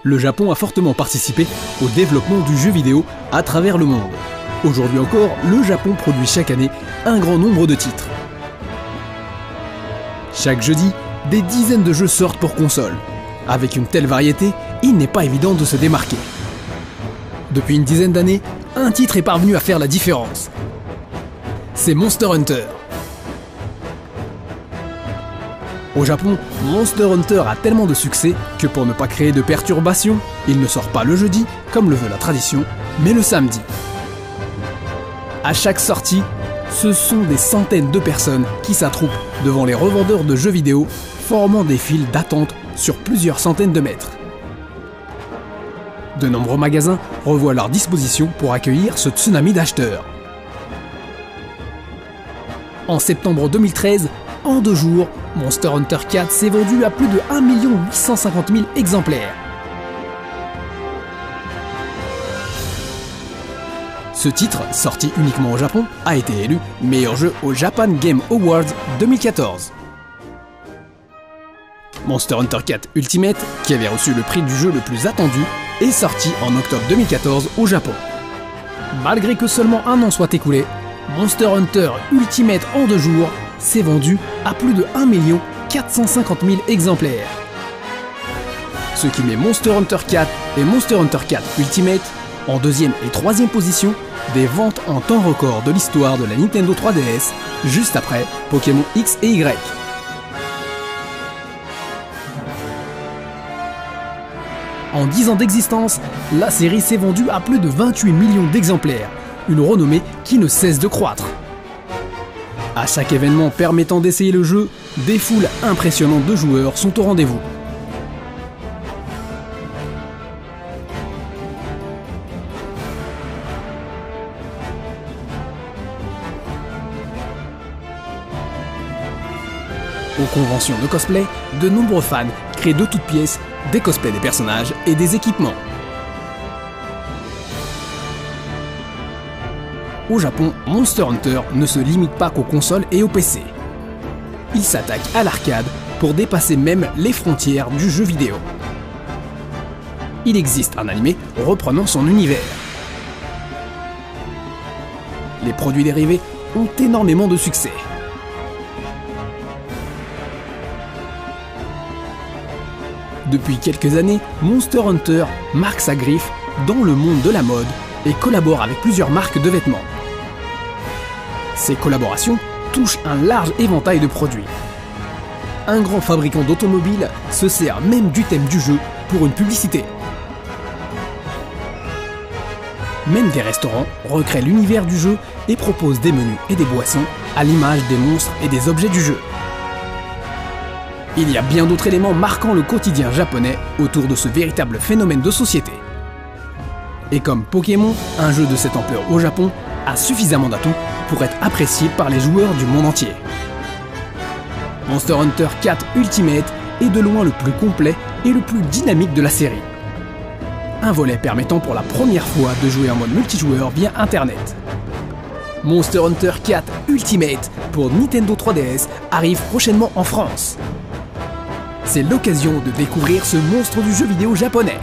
le Japon a fortement participé au développement du jeu vidéo à travers le monde. Aujourd'hui encore, le Japon produit chaque année un grand nombre de titres. Chaque jeudi, des dizaines de jeux sortent pour console. Avec une telle variété, il n'est pas évident de se démarquer. Depuis une dizaine d'années, un titre est parvenu à faire la différence. C'est Monster Hunter. Au Japon, Monster Hunter a tellement de succès que pour ne pas créer de perturbations, il ne sort pas le jeudi, comme le veut la tradition, mais le samedi. À chaque sortie, ce sont des centaines de personnes qui s'attroupent devant les revendeurs de jeux vidéo, formant des files d'attente sur plusieurs centaines de mètres. De nombreux magasins revoient leur disposition pour accueillir ce tsunami d'acheteurs. En septembre 2013, en 2 jours, Monster Hunter 4 s'est vendu à plus de 1 850 000 exemplaires. Ce titre, sorti uniquement au Japon, a été élu meilleur jeu au Japan Game Awards 2014. Monster Hunter 4 Ultimate, qui avait reçu le prix du jeu le plus attendu, est sorti en octobre 2014 au Japon. Malgré que seulement un an soit écoulé, Monster Hunter Ultimate en 2 jours s'est vendu à plus de 1 450 000 exemplaires. Ce qui met Monster Hunter 4 et Monster Hunter 4 Ultimate en 2e et 3e position des ventes en temps record de l'histoire de la Nintendo 3DS, juste après Pokémon X et Y. En 10 ans d'existence, la série s'est vendue à plus de 28 millions d'exemplaires, une renommée qui ne cesse de croître. À chaque événement permettant d'essayer le jeu, des foules impressionnantes de joueurs sont au rendez-vous. Aux conventions de cosplay, de nombreux fans créent de toutes pièces des cosplays des personnages et des équipements. Au Japon, Monster Hunter ne se limite pas qu'aux consoles et aux PC. Il s'attaque à l'arcade pour dépasser même les frontières du jeu vidéo. Il existe un animé reprenant son univers. Les produits dérivés ont énormément de succès. Depuis quelques années, Monster Hunter marque sa griffe dans le monde de la mode et collabore avec plusieurs marques de vêtements. Ces collaborations touchent un large éventail de produits. Un grand fabricant d'automobiles se sert même du thème du jeu pour une publicité. Même des restaurants recréent l'univers du jeu et proposent des menus et des boissons à l'image des monstres et des objets du jeu. Il y a bien d'autres éléments marquant le quotidien japonais autour de ce véritable phénomène de société. Et comme Pokémon, un jeu de cette ampleur au Japon a suffisamment d'atouts pour être apprécié par les joueurs du monde entier. Monster Hunter 4 Ultimate est de loin le plus complet et le plus dynamique de la série. Un volet permettant pour la première fois de jouer en mode multijoueur via Internet. Monster Hunter 4 Ultimate pour Nintendo 3DS arrive prochainement en France. C'est l'occasion de découvrir ce monstre du jeu vidéo japonais.